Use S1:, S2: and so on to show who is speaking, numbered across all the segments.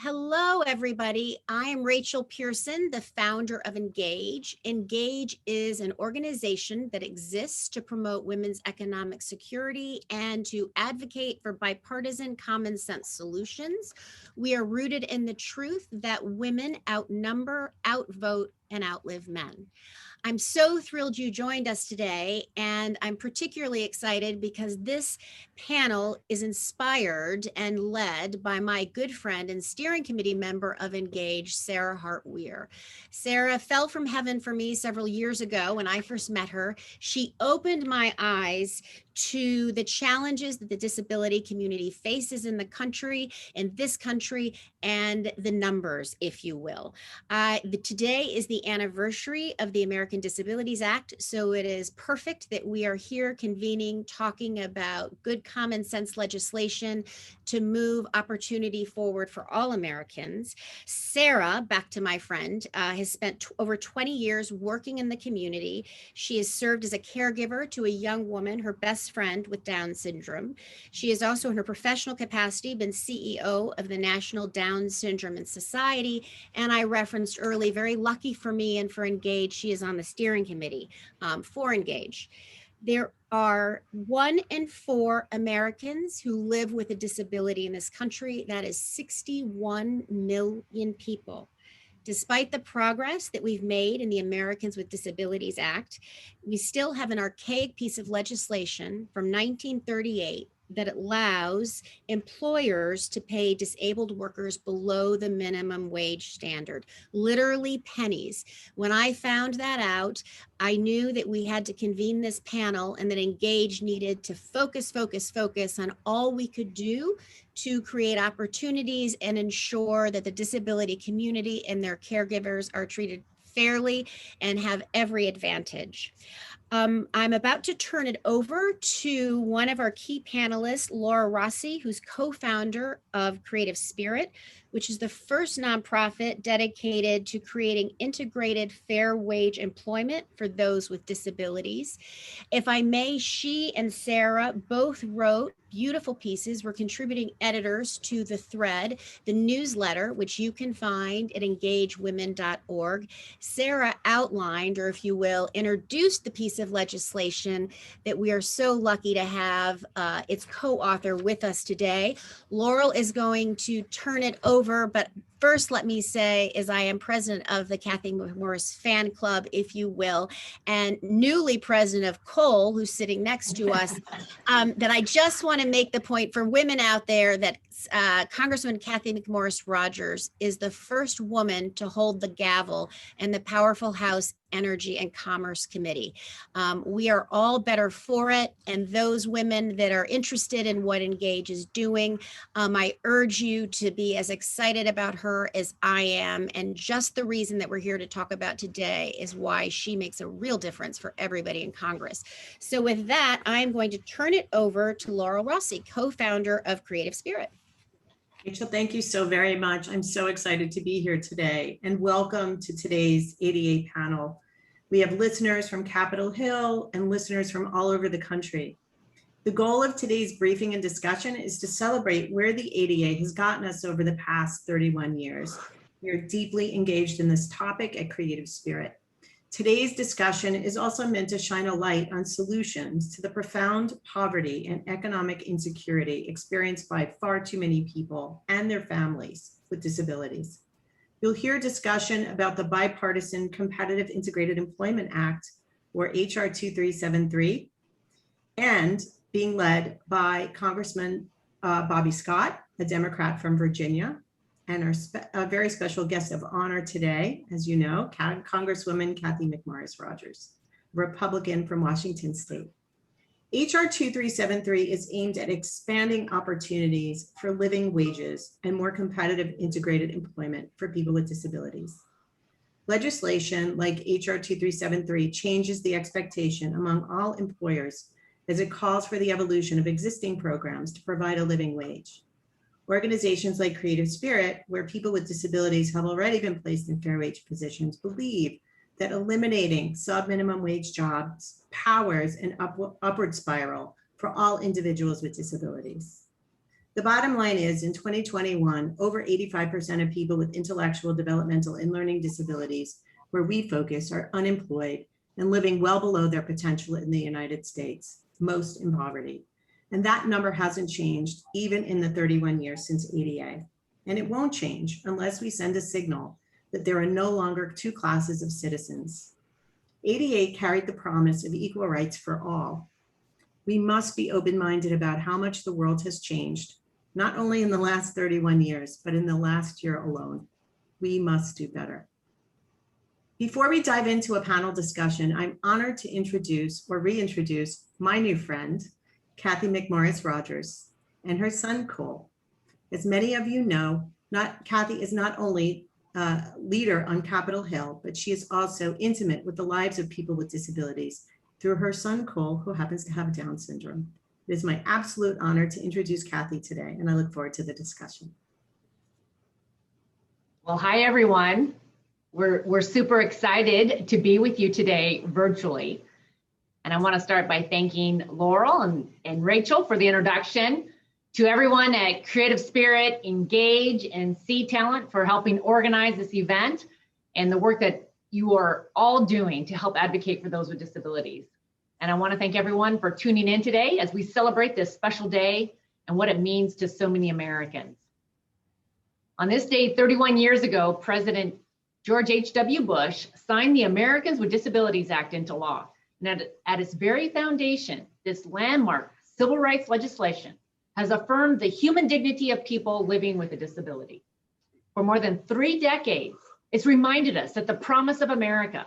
S1: Hello, everybody. I am Rachel Pearson, the founder of Engage. Engage is an organization that exists to promote women's economic security and to advocate for bipartisan common sense solutions. We are rooted in the truth that women outnumber, outvote, and outlive men. I'm so thrilled you joined us today, and I'm particularly excited because this panel is inspired and led by my good friend and steering committee member of Engage, Sarah Hart-Weir. Sarah fell from heaven for me several years ago when I first met her. She opened my eyes to the challenges that the disability community faces in the country, and the numbers, if you will. Today is the anniversary of the American Disabilities Act, so it is perfect that we are here convening, talking about good common sense legislation to move opportunity forward for all Americans. Sarah, back to my friend, has spent over 20 years working in the community. She has served as a caregiver to a young woman, her best friend with Down syndrome. She has also, in her professional capacity, been CEO of the National Down Syndrome and Society. And I referenced early, very lucky for me and for Engage, she is on the steering committee for Engage. There are 1 in 4 Americans who live with a disability in this country. That is 61 million people. Despite the progress that we've made in the Americans with Disabilities Act, we still have an archaic piece of legislation from 1938 that allows employers to pay disabled workers below the minimum wage standard, literally pennies. When I found that out, I knew that we had to convene this panel and that Engage needed to focus on all we could do to create opportunities and ensure that the disability community and their caregivers are treated fairly and have every advantage. I'm about to turn it over to one of our key panelists, Laurel Rossi, who's co-founder of Creative Spirit, which is the first nonprofit dedicated to creating integrated fair wage employment for those with disabilities. If I may, she and Sarah both wrote beautiful pieces. We're contributing editors to the thread, the newsletter, which you can find at engagewomen.org. Sarah outlined, or if you will, introduced the piece of legislation that we are so lucky to have its co-author with us today. Laurel is going to turn it over, but first, let me say, as I am president of the Cathy McMorris fan club, if you will, and newly president of COLE, who's sitting next to us, that I just want to make the point for women out there that Congresswoman Cathy McMorris Rodgers is the first woman to hold the gavel in the powerful House Energy and Commerce Committee. We are all better for it, and those women that are interested in what Engage is doing, I urge you to be as excited about her as I am, and just the reason that we're here to talk about today is why she makes a real difference for everybody in Congress. So with that, I'm going to turn it over to Laurel Rossi, co-founder of Creative Spirit.
S2: Rachel, thank you so very much. I'm so excited to be here today, and welcome to today's ADA panel. We have listeners from Capitol Hill and listeners from all over the country. The goal of today's briefing and discussion is to celebrate where the ADA has gotten us over the past 31 years. We are deeply engaged in this topic at Creative Spirit. Today's discussion is also meant to shine a light on solutions to the profound poverty and economic insecurity experienced by far too many people and their families with disabilities. You'll hear discussion about the bipartisan Competitive Integrated Employment Act, or HR 2373, and being led by Congressman Bobby Scott, a Democrat from Virginia, and our very special guest of honor today, as you know, Congresswoman Cathy McMorris Rodgers, Republican from Washington State. HR 2373 is aimed at expanding opportunities for living wages and more competitive integrated employment for people with disabilities. Legislation like HR 2373 changes the expectation among all employers as it calls for the evolution of existing programs to provide a living wage. Organizations like Creative Spirit, where people with disabilities have already been placed in fair wage positions, believe that eliminating sub-minimum wage jobs powers an upward spiral for all individuals with disabilities. The bottom line is in 2021, over 85% of people with intellectual, developmental, and learning disabilities, where we focus, are unemployed and living well below their potential in the United States, most in poverty. And that number hasn't changed even in the 31 years since ADA. And it won't change unless we send a signal that there are no longer two classes of citizens. ADA carried the promise of equal rights for all. We must be open-minded about how much the world has changed, not only in the last 31 years, but in the last year alone. We must do better. Before we dive into a panel discussion, I'm honored to introduce or reintroduce my new friend, Cathy McMorris Rodgers, and her son, Cole. As many of you know, Cathy is not only a leader on Capitol Hill, but she is also intimate with the lives of people with disabilities through her son, Cole, who happens to have Down syndrome. It is my absolute honor to introduce Cathy today, and I look forward to the discussion.
S3: Well, hi, everyone. We're super excited to be with you today virtually. And I want to start by thanking Laurel and Rachel for the introduction, to everyone at Creative Spirit, Engage, and See Talent for helping organize this event, and the work that you are all doing to help advocate for those with disabilities. And I want to thank everyone for tuning in today as we celebrate this special day and what it means to so many Americans. On this day, 31 years ago, President George H.W. Bush signed the Americans with Disabilities Act into law. And at its very foundation, this landmark civil rights legislation has affirmed the human dignity of people living with a disability. For more than 3 decades, it's reminded us that the promise of America,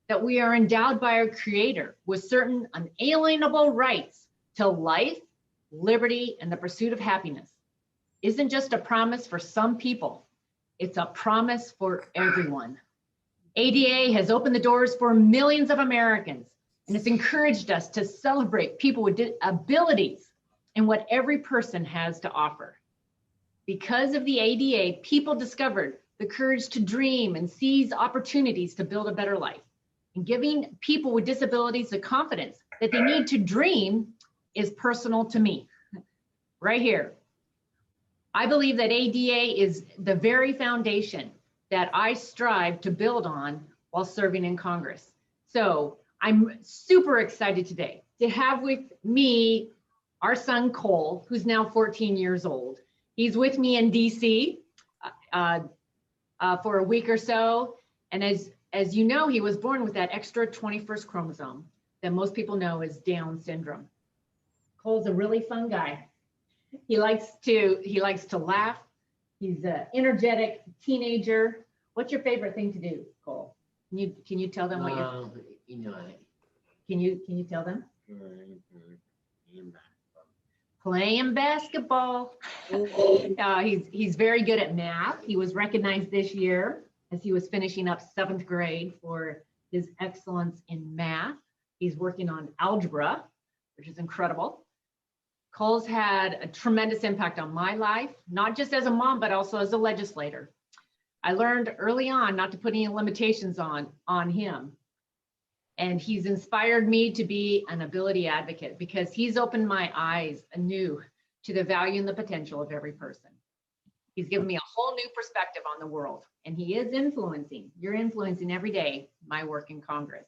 S3: that we are endowed by our Creator with certain unalienable rights to life, liberty, and the pursuit of happiness, isn't just a promise for some people, it's a promise for everyone. ADA has opened the doors for millions of Americans, and it's encouraged us to celebrate people with abilities and what every person has to offer. Because of the ADA, people discovered the courage to dream and seize opportunities to build a better life. And giving people with disabilities the confidence that they need to dream is personal to me, right here. I believe that ADA is the very foundation that I strive to build on while serving in Congress. So I'm super excited today to have with me our son, Cole, who's now 14 years old. He's with me in DC for a week or so. And as you know, he was born with that extra 21st chromosome that most people know as Down syndrome. Cole's a really fun guy. He likes to laugh. He's an energetic teenager. What's your favorite thing to do, Cole? Can you tell them what Can you tell them? Playing basketball. He's very good at math. He was recognized this year as he was finishing up 7th grade for his excellence in math. He's working on algebra, which is incredible. Cole's had a tremendous impact on my life, not just as a mom, but also as a legislator. I learned early on not to put any limitations on him. And he's inspired me to be an ability advocate because he's opened my eyes anew to the value and the potential of every person. He's given me a whole new perspective on the world, and he is you're influencing every day my work in Congress.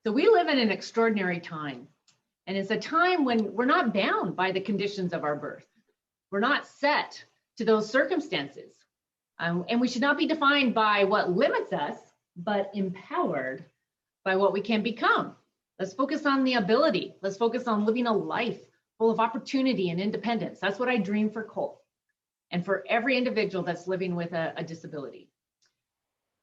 S3: So we live in an extraordinary time, and it's a time when we're not bound by the conditions of our birth. We're not set to those circumstances, and we should not be defined by what limits us, but empowered by what we can become. Let's focus on the ability. Let's focus on living a life full of opportunity and independence. That's what I dream for Cole and for every individual that's living with a disability.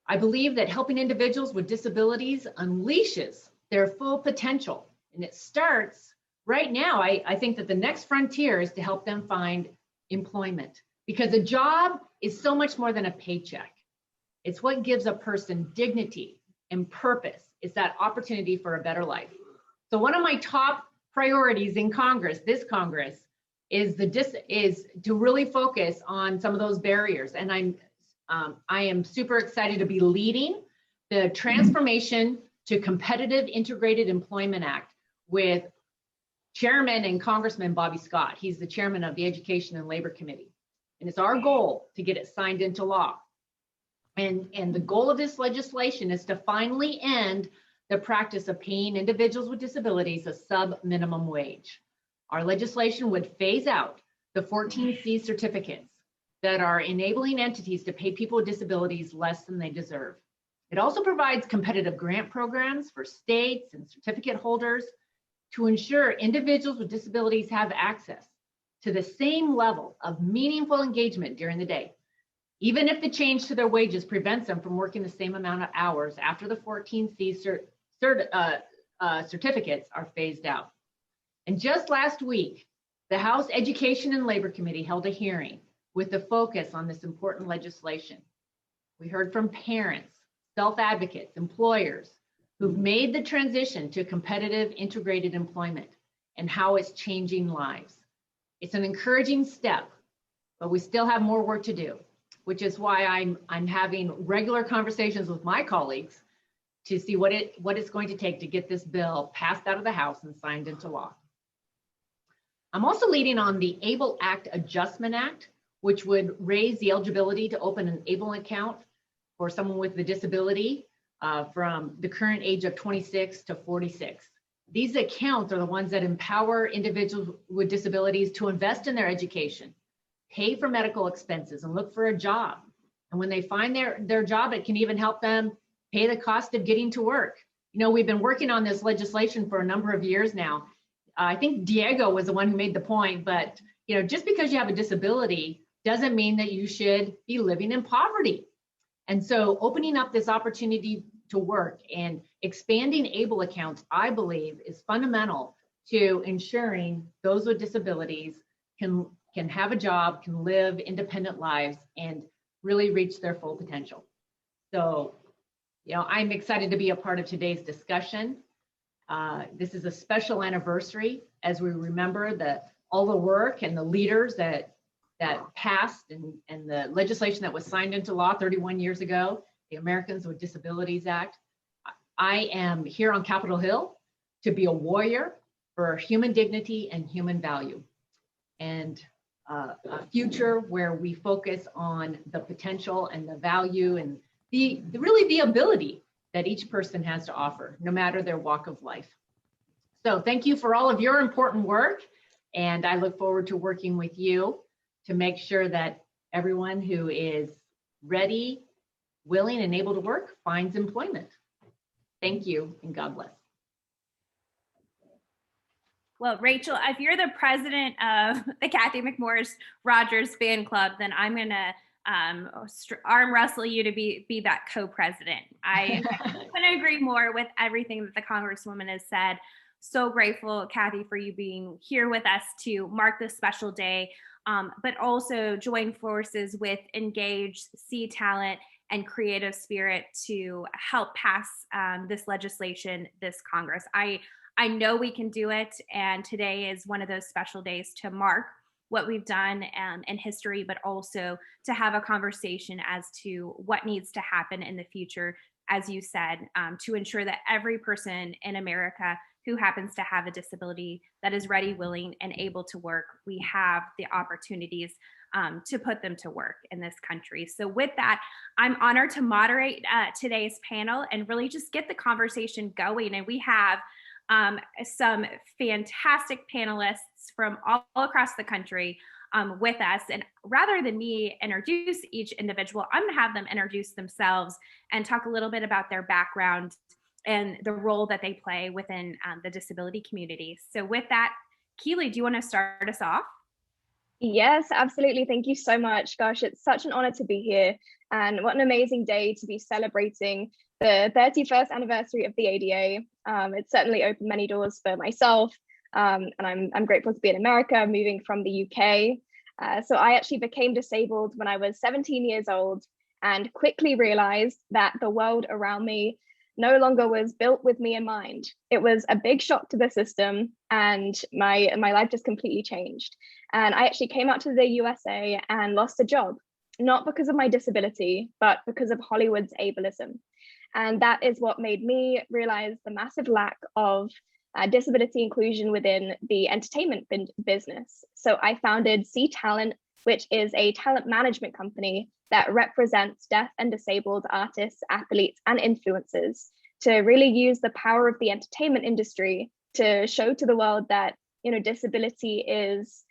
S3: I believe that helping individuals with disabilities unleashes their full potential. And it starts right now. I think that the next frontier is to help them find employment, because a job is so much more than a paycheck. It's what gives a person dignity and purpose. It's that opportunity for a better life. So one of my top priorities in Congress, this Congress, is to really focus on some of those barriers. And I am super excited to be leading the Transformation to Competitive Integrated Employment Act with Chairman and Congressman Bobby Scott. He's the chairman of the Education and Labor Committee. And it's our goal to get it signed into law. And the goal of this legislation is to finally end the practice of paying individuals with disabilities a sub-minimum wage. Our legislation would phase out the 14C certificates that are enabling entities to pay people with disabilities less than they deserve. It also provides competitive grant programs for states and certificate holders to ensure individuals with disabilities have access to the same level of meaningful engagement during the day, even if the change to their wages prevents them from working the same amount of hours after the 14C certificates are phased out. And just last week, the House Education and Labor Committee held a hearing with the focus on this important legislation. We heard from parents, self-advocates, employers who've made the transition to competitive integrated employment and how it's changing lives. It's an encouraging step, but we still have more work to do, which is why I'm having regular conversations with my colleagues to see what it's going to take to get this bill passed out of the House and signed into law. I'm also leading on the ABLE Act Adjustment Act, which would raise the eligibility to open an ABLE account for someone with a disability from the current age of 26 to 46. These accounts are the ones that empower individuals with disabilities to invest in their education, pay for medical expenses, and look for a job. And when they find their job, it can even help them pay the cost of getting to work. You know, we've been working on this legislation for a number of years now. I think Diego was the one who made the point, but you know, just because you have a disability doesn't mean that you should be living in poverty. And so opening up this opportunity to work and expanding ABLE accounts, I believe, is fundamental to ensuring those with disabilities can have a job, can live independent lives, and really reach their full potential. So, you know, I'm excited to be a part of today's discussion. This is a special anniversary as we remember all the work and the leaders that passed and the legislation that was signed into law 31 years ago, the Americans with Disabilities Act. I am here on Capitol Hill to be a warrior for human dignity and human value, and a future where we focus on the potential and the value and really the ability that each person has to offer, no matter their walk of life. So thank you for all of your important work, and I look forward to working with you to make sure that everyone who is ready, willing, and able to work finds employment. Thank you, and God bless.
S4: Well, Rachel, if you're the president of the Cathy McMorris Rodgers fan club, then I'm going to arm wrestle you to be that co-president. I couldn't agree more with everything that the Congresswoman has said. So grateful, Cathy, for you being here with us to mark this special day, but also join forces with Engage, See Talent, and Creative Spirit to help pass this legislation this Congress. I know we can do it, and today is one of those special days to mark what we've done in history, but also to have a conversation as to what needs to happen in the future, as you said, to ensure that every person in America who happens to have a disability that is ready, willing, and able to work, we have the opportunities to put them to work in this country. So with that, I'm honored to moderate today's panel and really just get the conversation going. And we have some fantastic panelists from all across the country with us. And rather than me introduce each individual, I'm going to have them introduce themselves and talk a little bit about their background and the role that they play within the disability community. So with that, Keely, do you want to start us off?
S5: Yes, absolutely. Thank you so much. Gosh, it's such an honor to be here. And what an amazing day to be celebrating the 31st anniversary of the ADA. It's certainly opened many doors for myself. And I'm grateful to be in America, moving from the UK. So I actually became disabled when I was 17 years old and quickly realized that the world around me no longer was built with me in mind. It was a big shock to the system, and my life just completely changed. And I actually came out to the USA and lost a job, not because of my disability, but because of Hollywood's ableism. And that is what made me realize the massive lack of disability inclusion within the entertainment business. So I founded C Talent, which is a talent management company that represents deaf and disabled artists, athletes, and influencers to really use the power of the entertainment industry to show to the world that, disability is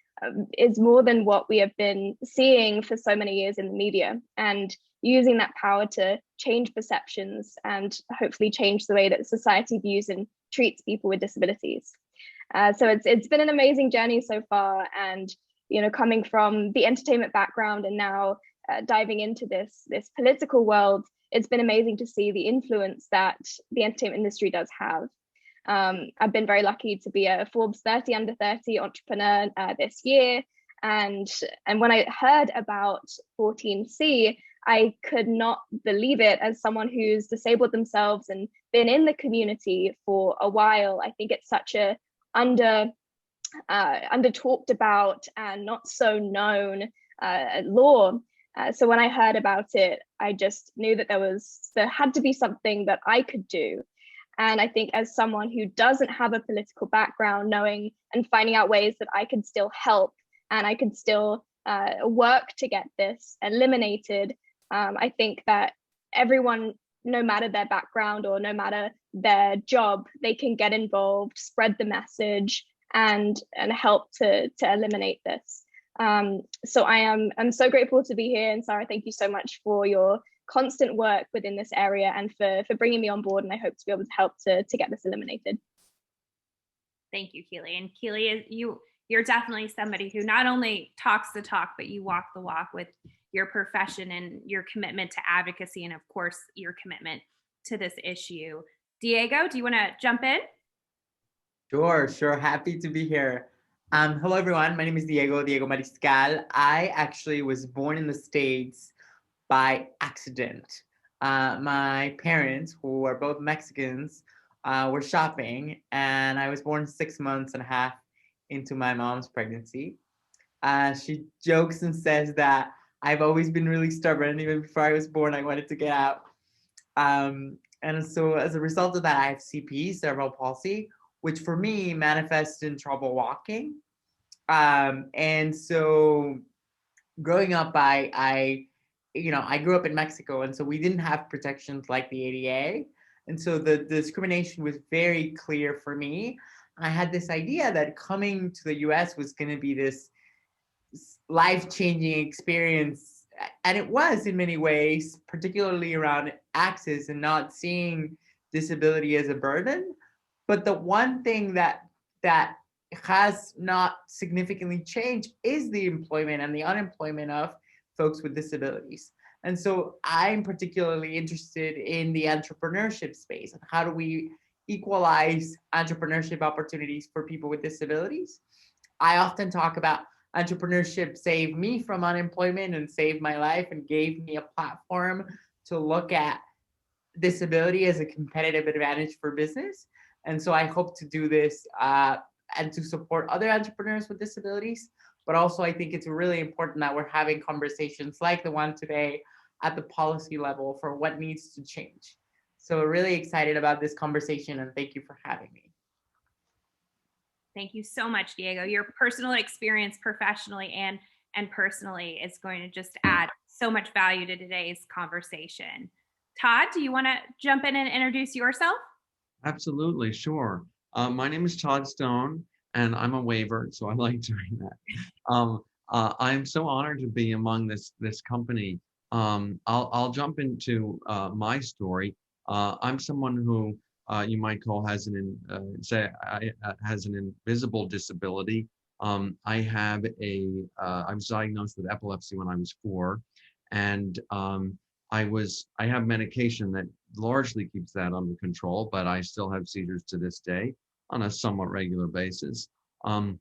S5: more than what we have been seeing for so many years in the media, and using that power to change perceptions and hopefully change the way that society views and treats people with disabilities. So it's been an amazing journey so far, and coming from the entertainment background and now diving into this political world, it's been amazing to see the influence that the entertainment industry does have. I've been very lucky to be a Forbes 30 under 30 entrepreneur this year, and when I heard about 14C, I could not believe it as someone who's disabled themselves and been in the community for a while. I think it's such a under talked about and not so known law. So when I heard about it, I just knew that there had to be something that I could do. And I think as someone who doesn't have a political background, knowing and finding out ways that I could still help and I could still work to get this eliminated, I think that everyone, no matter their background or no matter their job, they can get involved, spread the message, and help to eliminate this. So I'm so grateful to be here, and Sarah, thank you so much for your constant work within this area and for bringing me on board, and I hope to be able to help to get this eliminated.
S4: Thank you, Keely. And Keely, you're definitely somebody who not only talks the talk, but you walk the walk with your profession and your commitment to advocacy, and of course, your commitment to this issue. Diego, do you want to jump in?
S6: Sure. Happy to be here. Hello, everyone. My name is Diego Mariscal. I actually was born in the States by accident. My parents, who are both Mexicans, were shopping, and I was born 6 months and a half into my mom's pregnancy. She jokes and says that I've always been really stubborn. Even before I was born, I wanted to get out. And so as a result of that, I have CP, cerebral palsy, which for me manifests in trouble walking. And so growing up, I grew up in Mexico, and so we didn't have protections like the ADA. And so the discrimination was very clear for me. I had this idea that coming to the US was going to be this life-changing experience. And it was in many ways, particularly around access and not seeing disability as a burden. But the one thing that has not significantly changed is the employment and the unemployment of folks with disabilities. And so I'm particularly interested in the entrepreneurship space and how do we equalize entrepreneurship opportunities for people with disabilities. I often talk about entrepreneurship saved me from unemployment and saved my life and gave me a platform to look at disability as a competitive advantage for business. And so I hope to do this and to support other entrepreneurs with disabilities. But also I think it's really important that we're having conversations like the one today at the policy level for what needs to change. So we're really excited about this conversation, and thank you for having me.
S4: Thank you so much, Diego. Your personal experience professionally and personally is going to just add so much value to today's conversation. Todd, do you want to jump in and introduce yourself?
S7: Absolutely, sure. My name is Todd Stone, and I'm a waiver, so I like doing that. I'm so honored to be among this company. I'll jump into my story. I'm someone who you might call has an invisible disability. I was diagnosed with epilepsy when I was 4, and I have medication that largely keeps that under control, but I still have seizures to this day on a somewhat regular basis. I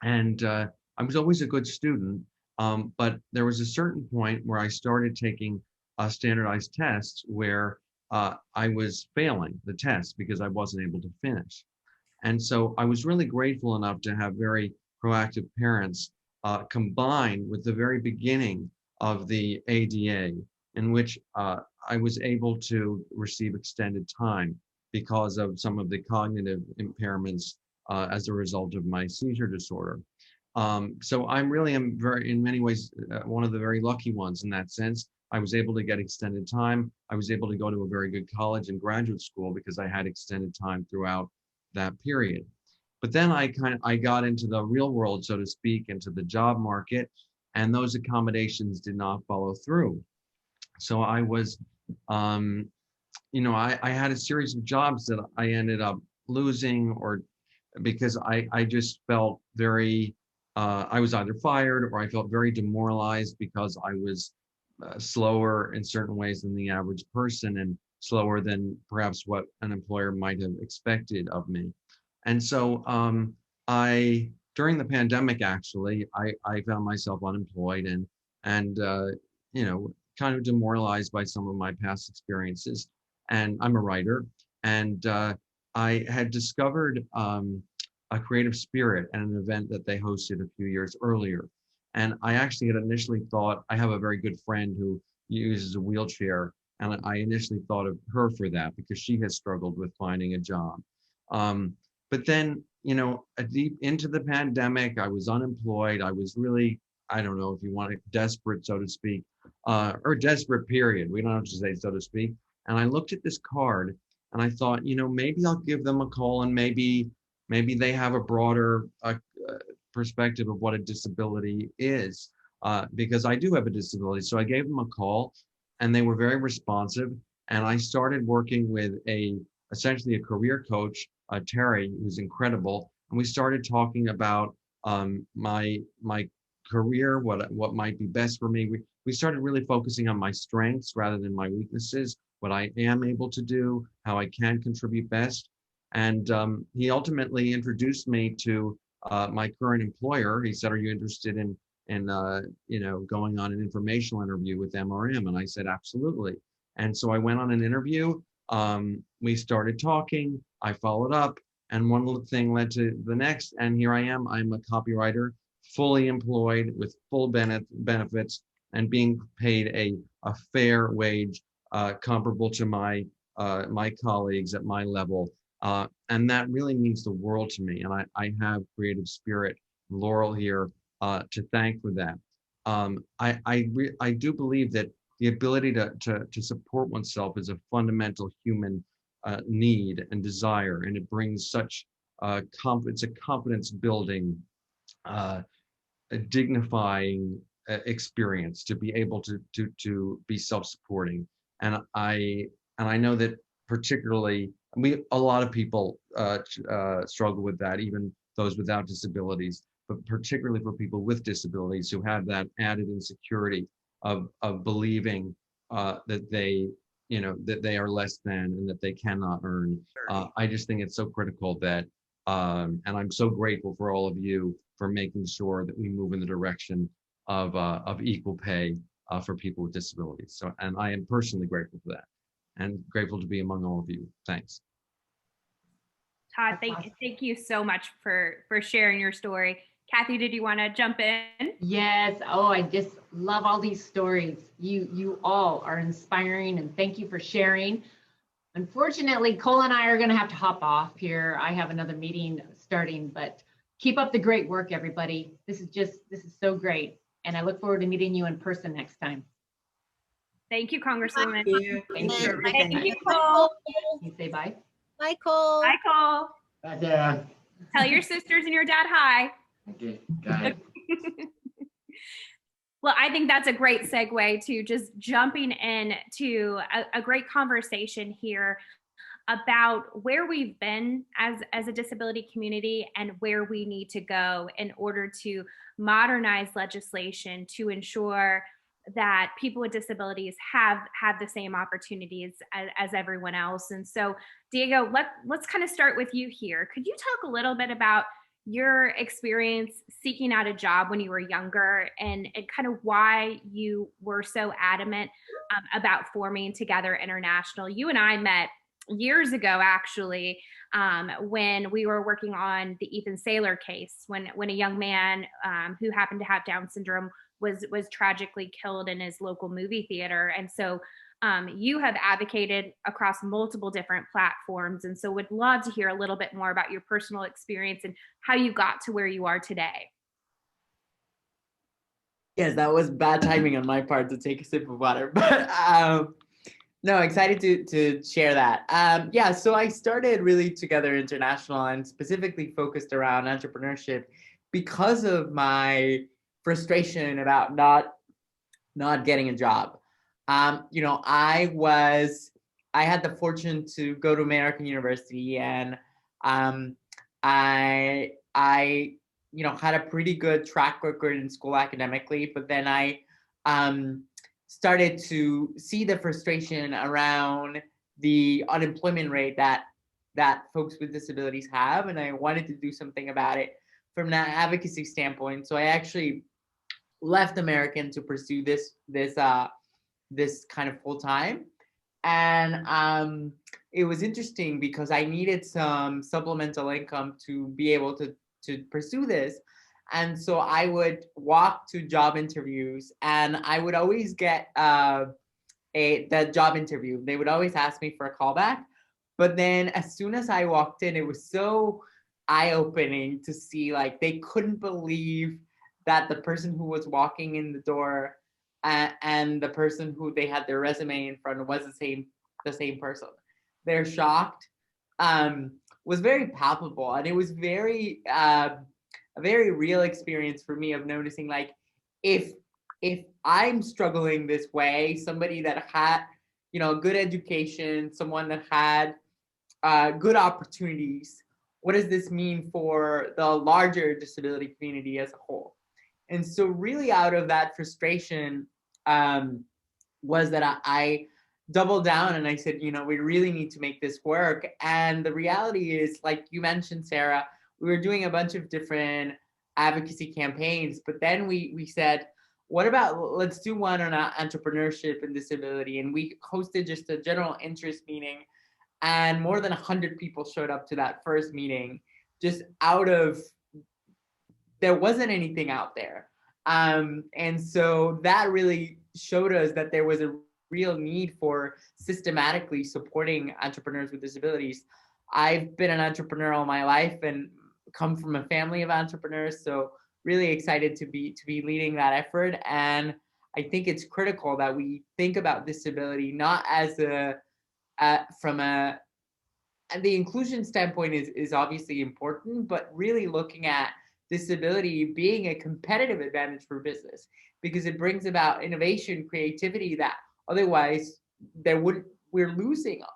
S7: was always a good student, but there was a certain point where I started taking standardized tests where I was failing the test because I wasn't able to finish. And so I was really grateful enough to have very proactive parents combined with the very beginning of the ADA, in which I was able to receive extended time because of some of the cognitive impairments as a result of my seizure disorder. So I really am very, in many ways, one of the very lucky ones in that sense. I was able to get extended time. I was able to go to a very good college and graduate school because I had extended time throughout that period. But then I got into the real world, so to speak, into the job market, and those accommodations did not follow through. So I was, I had a series of jobs that I ended up losing, or because I just felt very, I was either fired or I felt very demoralized because I was slower in certain ways than the average person and slower than perhaps what an employer might have expected of me. And so during the pandemic, actually, I found myself unemployed and kind of demoralized by some of my past experiences. And I'm a writer, and I had discovered a Creative Spirit at an event that they hosted a few years earlier. And I actually had initially thought, I have a very good friend who uses a wheelchair, and I initially thought of her for that because she has struggled with finding a job. But then, deep into the pandemic, I was unemployed. I was really, I don't know if you want it, desperate, so to speak, or desperate period. We don't have to say so to speak. And I looked at this card and I thought, maybe I'll give them a call and maybe they have a broader perspective of what a disability is, because I do have a disability. So I gave them a call and they were very responsive. And I started working with essentially a career coach, Terry, who's incredible. And we started talking about my career, what might be best for me. We started really focusing on my strengths rather than my weaknesses, what I am able to do, how I can contribute best. And he ultimately introduced me to my current employer. He said, "Are you interested in going on an informational interview with MRM?" And I said, "Absolutely." And so I went on an interview. We started talking. I followed up, and one little thing led to the next. And here I am. I'm a copywriter, fully employed with full benefits, and being paid a fair wage comparable to my colleagues at my level. And that really means the world to me. And I have Creative Spirit, Laurel here to thank for that. I do believe that the ability to support oneself is a fundamental human need and desire, and it brings such it's a confidence building, a dignifying experience to be able to be self-supporting. And I know that particularly a lot of people struggle with that, even those without disabilities, but particularly for people with disabilities who have that added insecurity of believing that they are less than and that they cannot earn. I just think it's so critical that, and I'm so grateful for all of you for making sure that we move in the direction of equal pay for people with disabilities. So, and I am personally grateful for that, and grateful to be among all of you. Thanks.
S4: Todd, thank you so much for sharing your story. Cathy, did you want to jump in?
S3: Yes. Oh, I just love all these stories. You all are inspiring, and thank you for sharing. Unfortunately, Cole and I are going to have to hop off here. I have another meeting starting, but keep up the great work, everybody. This is so great. And I look forward to meeting you in person next time.
S4: Thank you, Congresswoman.
S2: Thank you.
S3: Thank you.
S4: Thank you, Cole.
S3: You say bye.
S1: Bye, Cole.
S4: Bye, Cole.
S8: Bye, Dad.
S4: Tell your sisters and your dad hi.
S8: Okay, got it.
S4: Well, I think that's a great segue to just jumping in to a great conversation here about where we've been as a disability community and where we need to go in order to modernize legislation to ensure that people with disabilities have the same opportunities as everyone else. And so, Diego, let's kind of start with you here. Could you talk a little bit about your experience seeking out a job when you were younger and kind of why you were so adamant about forming Together International? You and I met years ago, actually, when we were working on the Ethan Saylor case, when a young man who happened to have Down syndrome was tragically killed in his local movie theater. And so You have advocated across multiple different platforms, and so would love to hear a little bit more about your personal experience and how you got to where you are today.
S6: Yes, that was bad timing on my part to take a sip of water, but no, excited to share that. Yeah, so I started Really Together International and specifically focused around entrepreneurship because of my frustration about not getting a job. You know, I had the fortune to go to American University, and I you know, had a pretty good track record in school academically, but then I started to see the frustration around the unemployment rate that folks with disabilities have, and I wanted to do something about it from that advocacy standpoint. So I actually left American to pursue this kind of full time, and it was interesting because I needed some supplemental income to be able to pursue this. And so I would walk to job interviews, and I would always get the job interview. They would always ask me for a callback. But then as soon as I walked in, it was so eye-opening to see, like, they couldn't believe that the person who was walking in the door and the person who they had their resume in front of was the same person. They're shocked. Was very palpable, and it was a very real experience for me of noticing, like, if I'm struggling this way, somebody that had, you know, good education, someone that had good opportunities, what does this mean for the larger disability community as a whole? And so really out of that frustration was that I doubled down and I said, you know, we really need to make this work. And the reality is, like you mentioned, Sarah, we were doing a bunch of different advocacy campaigns, but then we said, what about, let's do one on entrepreneurship and disability. And we hosted just a general interest meeting, and more than 100 people showed up to that first meeting, just out of, there wasn't anything out there. And so that really showed us that there was a real need for systematically supporting entrepreneurs with disabilities. I've been an entrepreneur all my life and come from a family of entrepreneurs, so really excited to be leading that effort. And I think it's critical that we think about disability not as from the inclusion standpoint is obviously important, but really looking at disability being a competitive advantage for business, because it brings about innovation, creativity that otherwise we're losing on.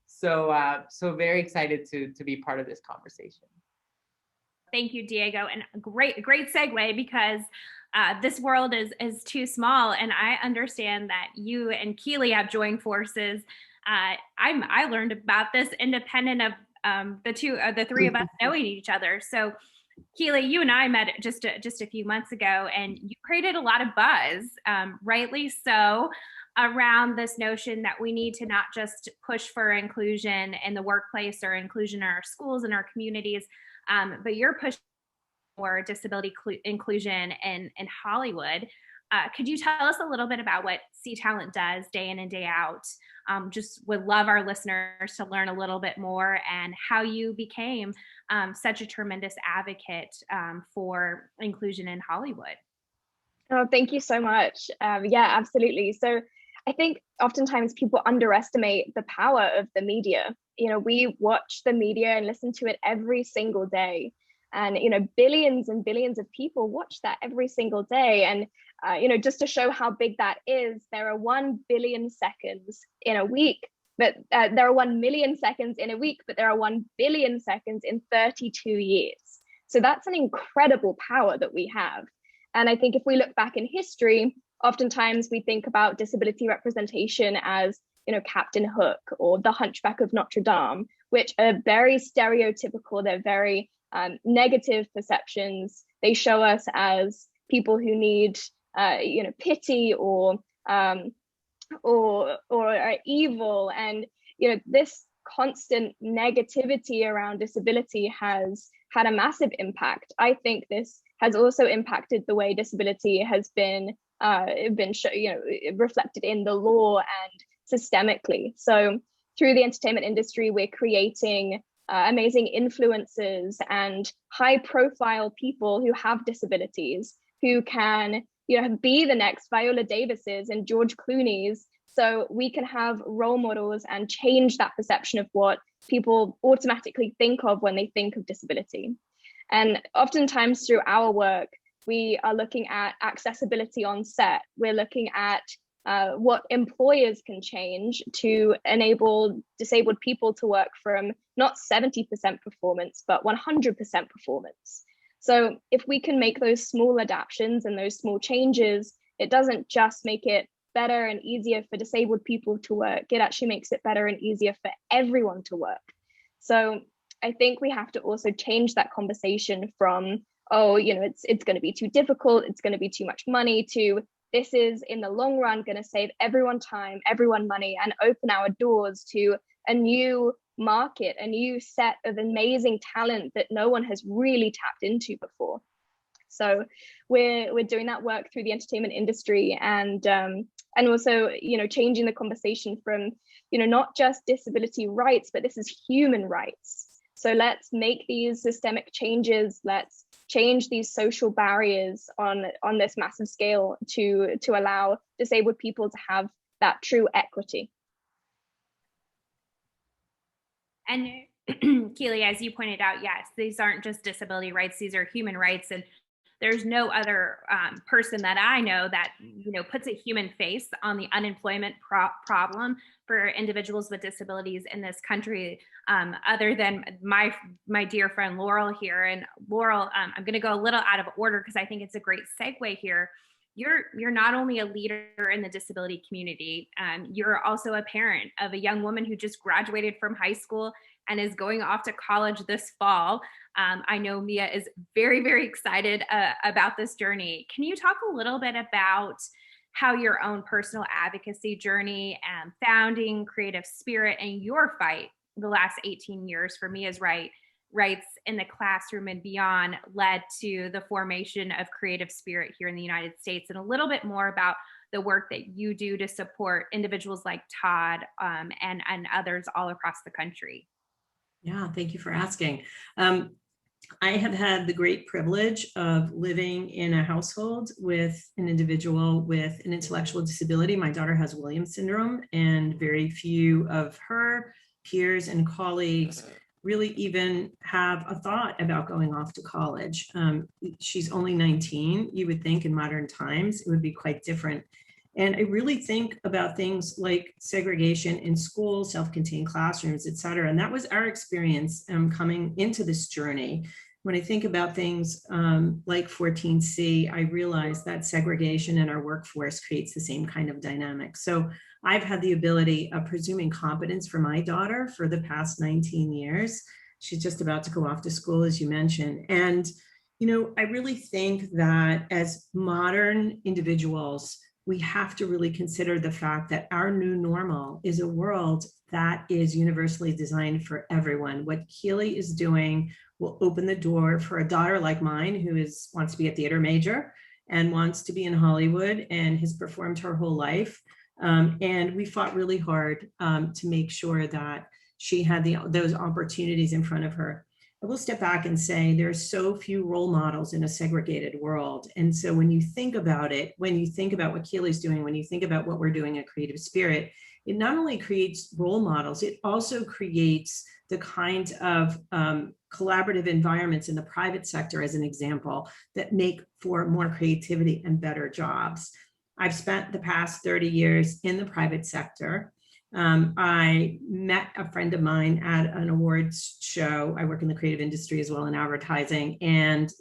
S6: So very excited to be part of this conversation.
S4: Thank you, Diego, and great segue, because this world is too small, and I understand that you and Keely have joined forces. I learned about this independent of the three of us knowing each other. So, Keely, you and I met just a few months ago, and you created a lot of buzz, rightly so, around this notion that we need to not just push for inclusion in the workplace or inclusion in our schools and our communities, but you're pushing for disability inclusion in Hollywood. Could you tell us a little bit about what C Talent does day in and day out? Just would love our listeners to learn a little bit more, and how you became such a tremendous advocate for inclusion in Hollywood.
S5: Oh, thank you so much. Yeah, absolutely. So I think oftentimes people underestimate the power of the media. You know, we watch the media and listen to it every single day. And, you know, billions and billions of people watch that every single day. And, you know, just to show how big that is, there are 1 billion seconds in a week, but there are 1 million seconds in a week, but there are 1 billion seconds in 32 years. So that's an incredible power that we have. And I think if we look back in history, oftentimes we think about disability representation as, you know, Captain Hook or the Hunchback of Notre Dame, which are very stereotypical. They're very negative perceptions. They show us as people who need, you know, pity or are evil. And, you know, this constant negativity around disability has had a massive impact. I think this has also impacted the way disability has been reflected in the law and systemically. So through the entertainment industry, we're creating amazing influencers and high profile people who have disabilities, who can, you know, be the next Viola Davises and George Clooney's. So we can have role models and change that perception of what people automatically think of when they think of disability. And oftentimes through our work, we are looking at accessibility on set. We're looking at what employers can change to enable disabled people to work from not 70% performance, but 100% performance. So if we can make those small adaptations and those small changes, it doesn't just make it better and easier for disabled people to work, it actually makes it better and easier for everyone to work. So I think we have to also change that conversation from, oh, you know, it's going to be too difficult, it's going to be too much money, to this is in the long run going to save everyone time, everyone money, and open our doors to a new market, a new set of amazing talent that no one has really tapped into before. So we're doing that work through the entertainment industry, and also, you know, changing the conversation from, you know, not just disability rights, but this is human rights. So let's make these systemic changes. Let's change these social barriers on this massive scale to allow disabled people to have that true equity.
S4: And Keely, as you pointed out, yes, these aren't just disability rights, these are human rights. And there's no other person that I know that, you know, puts a human face on the unemployment problem for individuals with disabilities in this country, other than my dear friend Laurel here. And Laurel, I'm going to go a little out of order because I think it's a great segue here. You're not only a leader in the disability community, you're also a parent of a young woman who just graduated from high school and is going off to college this fall. I know Mia is very, very excited about this journey. Can you talk a little bit about how your own personal advocacy journey and founding Creative Spirit and your fight the last 18 years for Mia's rights in the classroom and beyond led to the formation of Creative Spirit here in the United States, and a little bit more about the work that you do to support individuals like Todd and others all across the country?
S2: Yeah, thank you for asking. I have had the great privilege of living in a household with an individual with an intellectual disability. My daughter has Williams syndrome, and very few of her peers and colleagues really even have a thought about going off to college. She's only 19. You would think in modern times it would be quite different. And I really think about things like segregation in schools, self-contained classrooms, et cetera. And that was our experience coming into this journey. When I think about things like 14C, I realize that segregation in our workforce creates the same kind of dynamic. So I've had the ability of presuming competence for my daughter for the past 19 years. She's just about to go off to school, as you mentioned. And, you know, I really think that as modern individuals, we have to really consider the fact that our new normal is a world that is universally designed for everyone. What Keely is doing will open the door for a daughter like mine who wants to be a theater major and wants to be in Hollywood and has performed her whole life. And we fought really hard to make sure that she had those opportunities in front of her. I will step back and say there are so few role models in a segregated world. And so when you think about it, when you think about what Keely's doing, when you think about what we're doing at Creative Spirit, it not only creates role models, it also creates the kind of collaborative environments in the private sector, as an example, that make for more creativity and better jobs. I've spent the past 30 years in the private sector. I met a friend of mine at an awards show. I work in the creative industry as well in advertising. And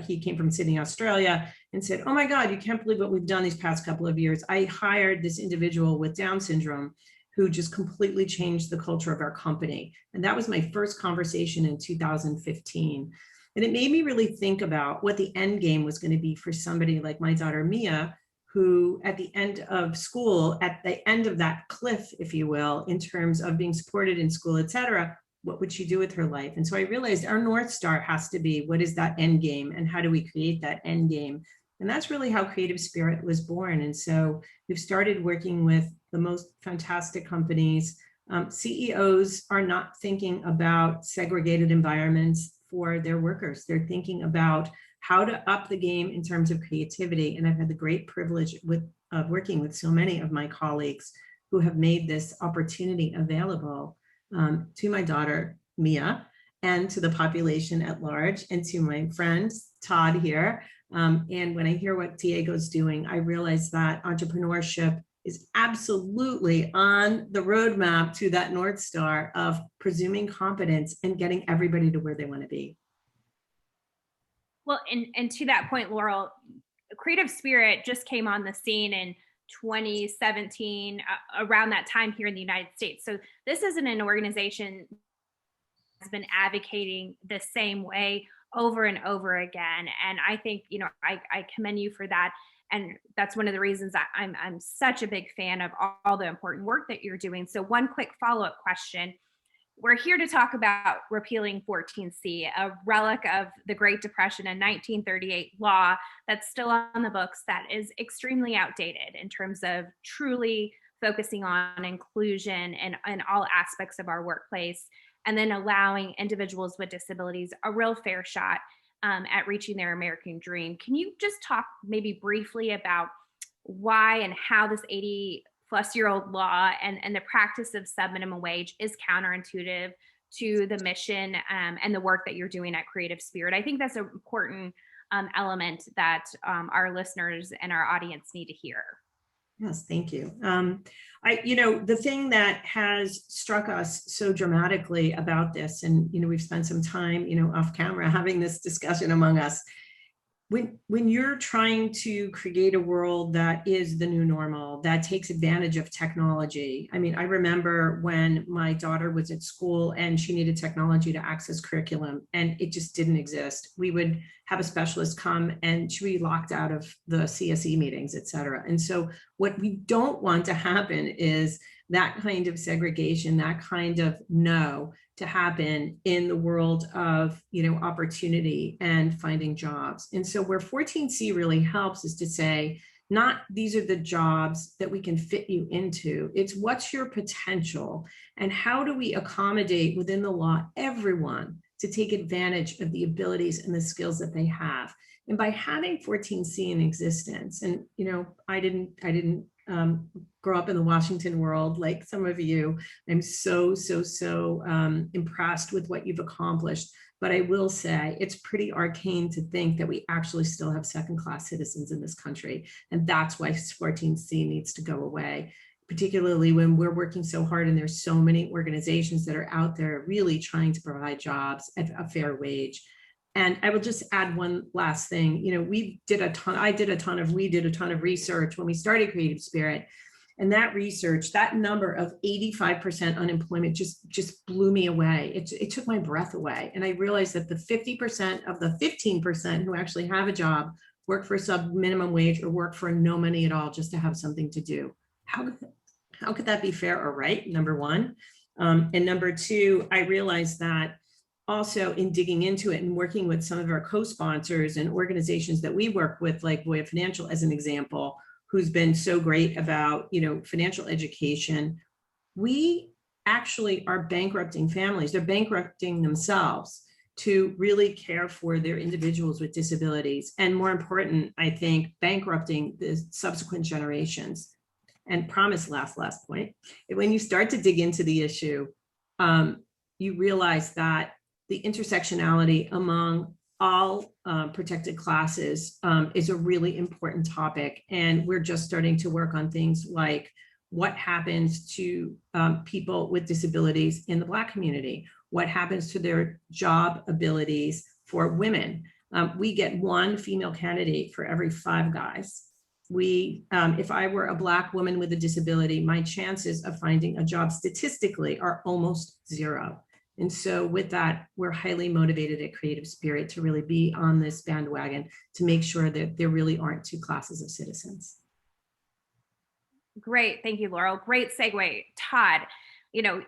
S2: he came from Sydney, Australia, and said, "Oh my God, you can't believe what we've done these past couple of years. I hired this individual with Down syndrome who just completely changed the culture of our company." And that was my first conversation in 2015. And it made me really think about what the end game was going to be for somebody like my daughter, Mia, who at the end of school, at the end of that cliff, if you will, in terms of being supported in school, et cetera, what would she do with her life? And so I realized our North Star has to be, what is that end game and how do we create that end game? And that's really how Creative Spirit was born. And so we've started working with the most fantastic companies. CEOs are not thinking about segregated environments for their workers. They're thinking about how to up the game in terms of creativity. And I've had the great privilege of working with so many of my colleagues who have made this opportunity available to my daughter, Mia, and to the population at large, and to my friend, Todd here. And when I hear what Diego's doing, I realize that entrepreneurship is absolutely on the roadmap to that North Star of presuming competence and getting everybody to where they want to be.
S4: Well, and to that point, Laurel, Creative Spirit just came on the scene in 2017, around that time here in the United States. So this isn't an organization that's been advocating the same way over and over again. And I think, I commend you for that. And that's one of the reasons I'm such a big fan of all the important work that you're doing. So one quick follow-up question. We're here to talk about repealing 14C, a relic of the Great Depression and 1938 law that's still on the books that is extremely outdated in terms of truly focusing on inclusion and all aspects of our workplace, and then allowing individuals with disabilities a real fair shot at reaching their American dream. Can you just talk maybe briefly about why and how this 80-plus-year-old law and the practice of subminimum wage is counterintuitive to the mission and the work that you're doing at Creative Spirit? I think that's an important element that our listeners and our audience need to hear.
S2: Yes, thank you. The thing that has struck us so dramatically about this, and, we've spent some time, off camera having this discussion among us. When you're trying to create a world that is the new normal, that takes advantage of technology. I mean, I remember when my daughter was at school and she needed technology to access curriculum, and it just didn't exist. We would have a specialist come and she would be locked out of the CSE meetings, et cetera. And so what we don't want to happen is that kind of segregation, that kind of no to happen in the world of, opportunity and finding jobs. And so where 14C really helps is to say, not these are the jobs that we can fit you into. It's what's your potential and how do we accommodate within the law everyone to take advantage of the abilities and the skills that they have. And by having 14C in existence, and I didn't grow up in the Washington world like some of you. I'm so impressed with what you've accomplished. But I will say it's pretty arcane to think that we actually still have second-class citizens in this country. And that's why 14C needs to go away, particularly when we're working so hard and there's so many organizations that are out there really trying to provide jobs at a fair wage. And I will just add one last thing. We did a ton of research when we started Creative Spirit. And that research, that number of 85% unemployment just blew me away. It took my breath away. And I realized that the 50% of the 15% who actually have a job work for sub-minimum wage or work for no money at all just to have something to do. How could that be fair or right? Number one. And number two, I realized that also in digging into it and working with some of our co-sponsors and organizations that we work with, like Voya Financial as an example, who's been so great about, financial education, we actually are bankrupting families. They're bankrupting themselves to really care for their individuals with disabilities. And more important, I think, bankrupting the subsequent generations. And promise last point, when you start to dig into the issue, you realize that the intersectionality among all protected classes is a really important topic. And we're just starting to work on things like what happens to people with disabilities in the Black community, what happens to their job abilities for women. We get one female candidate for every 5 guys. If I were a Black woman with a disability, my chances of finding a job statistically are almost 0. And so with that, we're highly motivated at Creative Spirit to really be on this bandwagon to make sure that there really aren't 2 classes of citizens.
S4: Great. Thank you, Laurel. Great segue. Todd,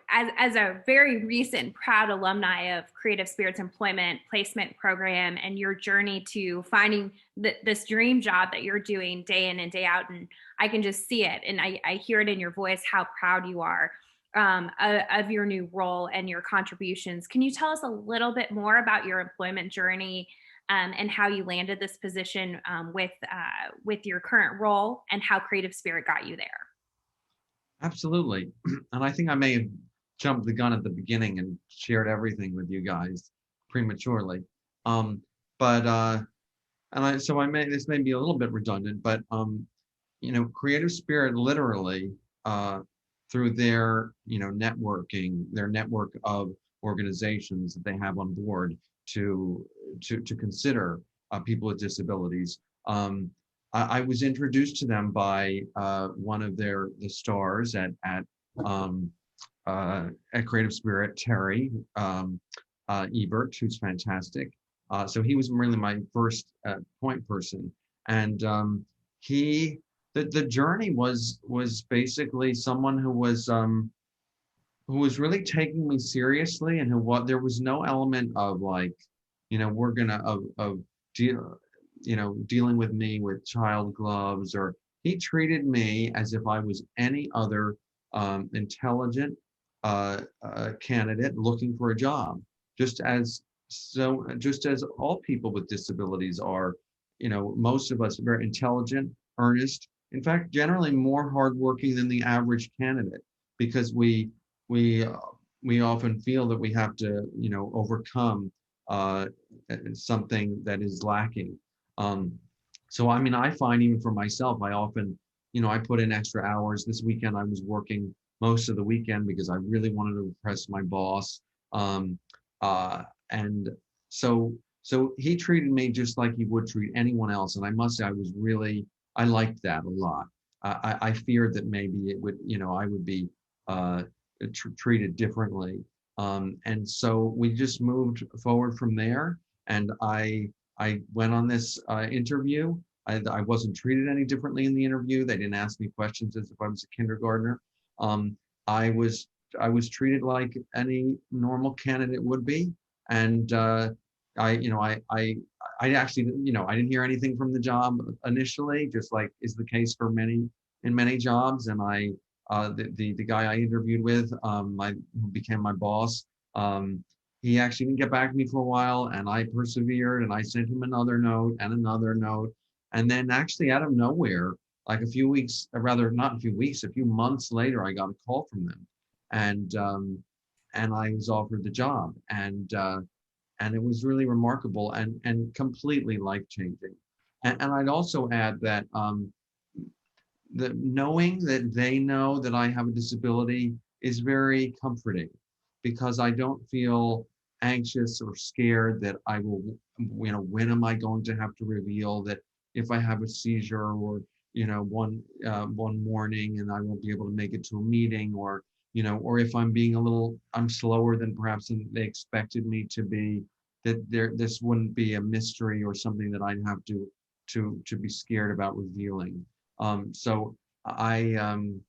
S4: as a very recent proud alumni of Creative Spirit's employment placement program and your journey to finding this dream job that you're doing day in and day out, and I can just see it, and I hear it in your voice how proud you are of your new role and your contributions. Can you tell us a little bit more about your employment journey and how you landed this position with your current role and how Creative Spirit got you there?
S7: Absolutely. And I think I may have jumped the gun at the beginning and shared everything with you guys prematurely. This may be a little bit redundant, but Creative Spirit literally through their networking, their network of organizations that they have on board to consider people with disabilities. I was introduced to them by one of the stars at Creative Spirit, Terry Ebert, who's fantastic. So he was really my first point person, and the journey was basically someone who was really taking me seriously, and there was no element of like, we're gonna dealing with me with child gloves, or he treated me as if I was any other intelligent candidate looking for a job, just as all people with disabilities are. Most of us are very intelligent, earnest, in fact, generally more hardworking than the average candidate, because we often feel that we have to, overcome something that is lacking. So I find even for myself, I often, I put in extra hours. This weekend I was working most of the weekend because I really wanted to impress my boss. And so he treated me just like he would treat anyone else. And I must say, I liked that a lot. I feared that maybe it would, I would be treated differently. And so we just moved forward from there. And I went on this interview. I wasn't treated any differently in the interview. They didn't ask me questions as if I was a kindergartner. I was treated like any normal candidate would be. And I actually, I didn't hear anything from the job initially, just like is the case for many jobs. And the guy I interviewed with, who became my boss, he actually didn't get back to me for a while, and I persevered, and I sent him another note and another note. And then actually out of nowhere, like a few months later, I got a call from them, and I was offered the job, and it was really remarkable and completely life-changing. And I'd also add that knowing that they know that I have a disability is very comforting, because I don't feel anxious or scared that I will, when am I going to have to reveal that if I have a seizure, or one morning and I won't be able to make it to a meeting, or if I'm slower than perhaps they expected me to be, that this wouldn't be a mystery or something that I'd have to be scared about revealing. So I am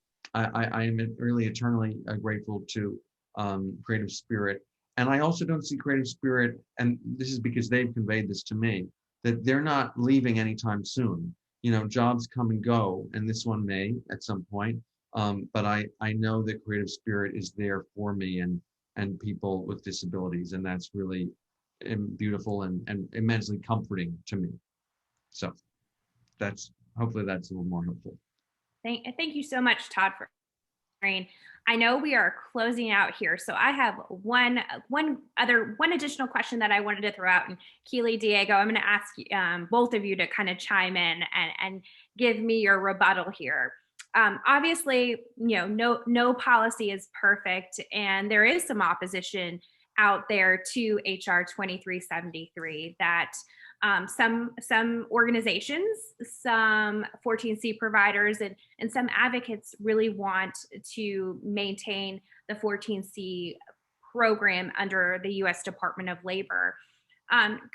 S7: really eternally grateful to Creative Spirit. And I also don't see Creative Spirit, and this is because they've conveyed this to me, that they're not leaving anytime soon. Jobs come and go, and this one may at some point. But I know that Creative Spirit is there for me and people with disabilities, and that's really beautiful and immensely comforting to me. So hopefully that's a little more helpful.
S4: Thank you so much, Todd, for sharing. I know we are closing out here, so I have one additional question that I wanted to throw out. And Keely, Diego, I'm going to ask both of you to kind of chime in and give me your rebuttal here. Obviously, no policy is perfect, and there is some opposition out there to HR 2373 that some organizations, some 14C providers, and some advocates really want to maintain the 14C program under the U.S. Department of Labor.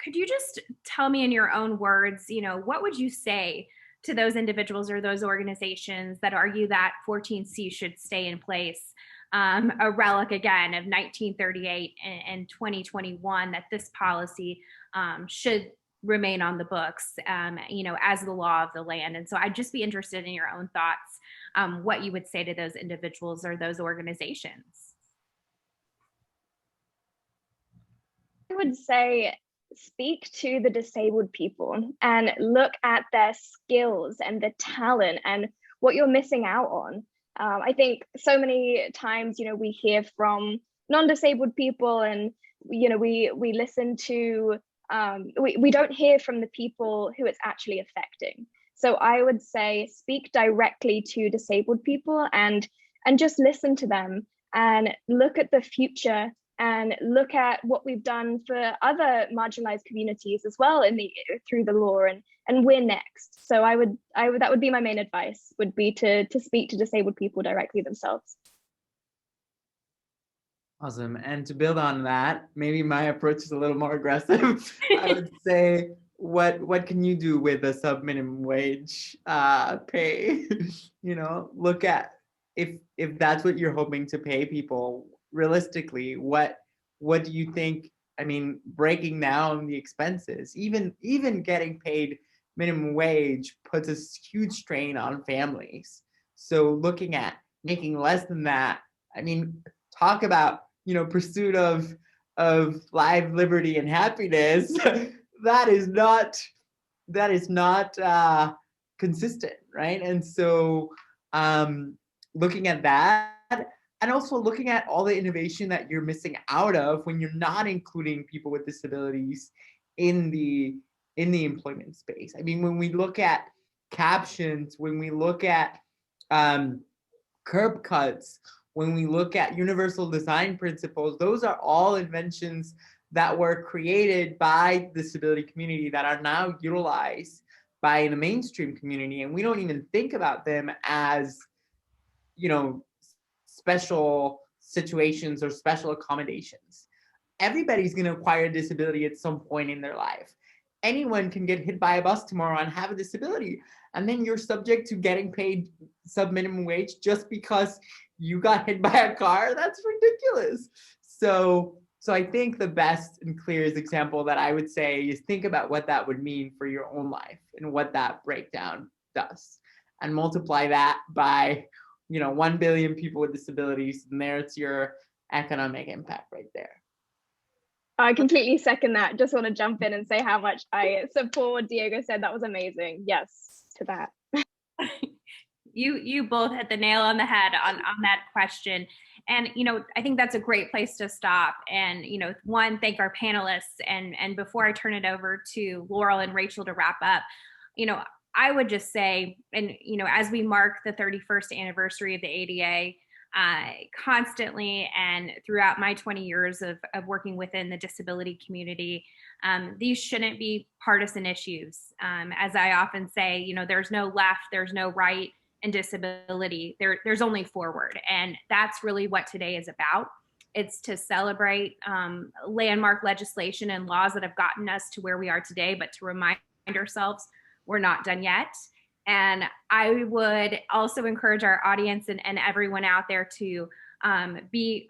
S4: Could you just tell me in your own words, what would you say to those individuals or those organizations that argue that 14C should stay in place? a relic again of 1938 and 2021, that this policy should remain on the books, as the law of the land. And so I'd just be interested in your own thoughts, what you would say to those individuals or those organizations.
S5: I would say speak to the disabled people and look at their skills and the talent and what you're missing out on. I think so many times, we hear from non-disabled people, and we listen to we don't hear from the people who it's actually affecting. So I would say speak directly to disabled people and just listen to them and look at the future and look at what we've done for other marginalized communities as well through the law, and we're next. So that would be my main advice, would be to speak to disabled people directly themselves.
S6: Awesome. And to build on that, maybe my approach is a little more aggressive. I would say, what can you do with a subminimum wage pay? Look at if that's what you're hoping to pay people realistically, what do you think? I mean, breaking down the expenses, even getting paid minimum wage puts a huge strain on families. So looking at making less than that, I mean, talk about pursuit of life, liberty, and happiness. that is not consistent, right? And so looking at that, and also looking at all the innovation that you're missing out of when you're not including people with disabilities in the employment space. I mean, when we look at captions, when we look at curb cuts, when we look at universal design principles, those are all inventions that were created by the disability community that are now utilized by the mainstream community. And we don't even think about them as, special situations or special accommodations. Everybody's going to acquire a disability at some point in their life. Anyone can get hit by a bus tomorrow and have a disability. And then you're subject to getting paid subminimum wage just because you got hit by a car. That's ridiculous. So I think the best and clearest example that I would say is think about what that would mean for your own life and what that breakdown does, and multiply that by 1 billion people with disabilities, and there's your economic impact right there.
S5: I completely second that. Just want to jump in and say how much I support what Diego said. That was amazing. Yes, to that.
S4: You both hit the nail on the head on that question. And, I think that's a great place to stop. And, one, thank our panelists. And before I turn it over to Laurel and Rachel to wrap up, I would just say, and, as we mark the 31st anniversary of the ADA, constantly and throughout my 20 years of working within the disability community, these shouldn't be partisan issues. As I often say, there's no left, there's no right in disability. There's only forward. And that's really what today is about. It's to celebrate landmark legislation and laws that have gotten us to where we are today, but to remind ourselves we're not done yet. And I would also encourage our audience and everyone out there to it'd be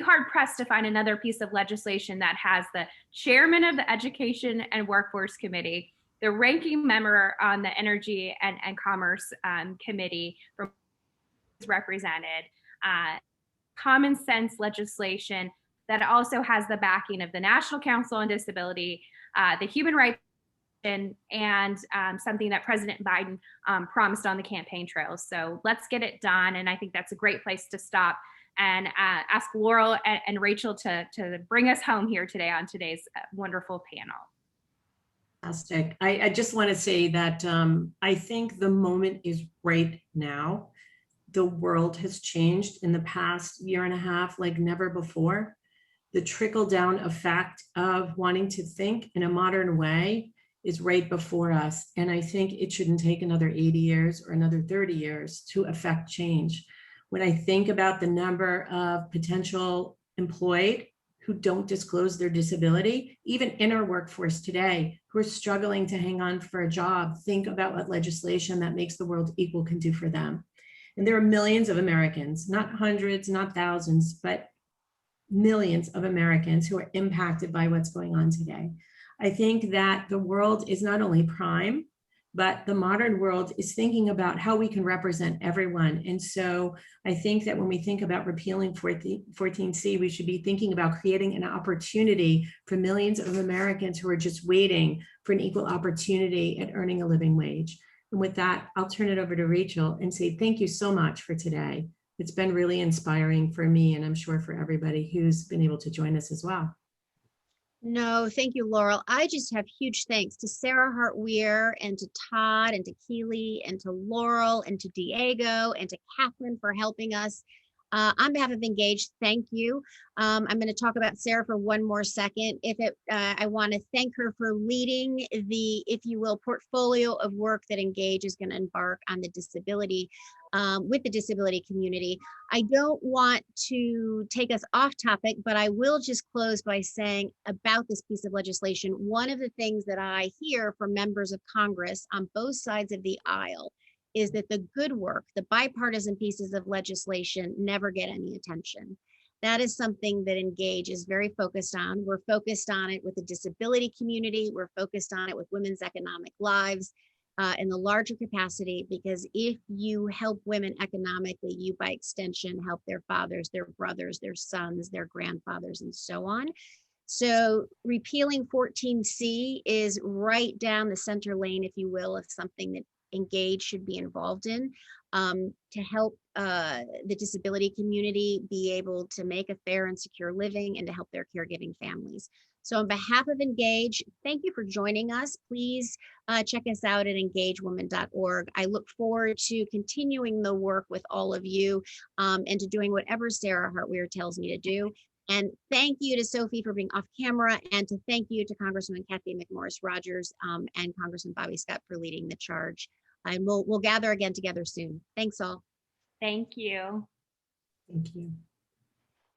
S4: hard pressed to find another piece of legislation that has the chairman of the Education and Workforce Committee, the ranking member on the Energy and Commerce Committee represented, common sense legislation that also has the backing of the National Council on Disability, the Human Rights and something that President Biden promised on the campaign trails. So let's get it done. And I think that's a great place to stop and ask Laurel and Rachel to bring us home here today on today's wonderful panel.
S2: Fantastic. I just want to say that I think the moment is right now. The world has changed in the past year and a half like never before. The trickle down effect of wanting to think in a modern way is right before us. And I think it shouldn't take another 80 years or another 30 years to affect change. When I think about the number of potential employed who don't disclose their disability, even in our workforce today, who are struggling to hang on for a job, think about what legislation that makes the world equal can do for them. And there are millions of Americans, not hundreds, not thousands, but millions of Americans who are impacted by what's going on today. I think that the world is not only prime, but the modern world is thinking about how we can represent everyone. And so I think that when we think about repealing 14C, we should be thinking about creating an opportunity for millions of Americans who are just waiting for an equal opportunity at earning a living wage. And with that, I'll turn it over to Rachel and say thank you so much for today. It's been really inspiring for me, and I'm sure for everybody who's been able to join us as well.
S1: No, thank you, Laurel. I just have huge thanks to Sarah Hart-Weir and to Todd and to Keely and to Laurel and to Diego and to Catherine for helping us. On behalf of Engage, thank you. I'm going to talk about Sarah for one more second. I want to thank her for leading the, if you will, portfolio of work that Engage is going to embark on the disability, with the disability community. I don't want to take us off topic, but I will just close by saying about this piece of legislation, one of the things that I hear from members of Congress on both sides of the aisle is that the good work, the bipartisan pieces of legislation never get any attention. That is something that Engage is very focused on. We're focused on it with the disability community. We're focused on it with women's economic lives in the larger capacity, because if you help women economically, you by extension help their fathers, their brothers, their sons, their grandfathers, and so on. So repealing 14C is right down the center lane, if you will, of something that Engage should be involved in, to help the disability community be able to make a fair and secure living and to help their caregiving families. So on behalf of Engage, thank you for joining us. Please check us out at engagewoman.org. I look forward to continuing the work with all of you and to doing whatever Sarah Hart-Weir tells me to do. And thank you to Sophie for being off camera, and to thank you to Congresswoman Cathy McMorris Rodgers and Congressman Bobby Scott for leading the charge. And we'll gather again together soon. Thanks all.
S4: Thank you.
S2: Thank you.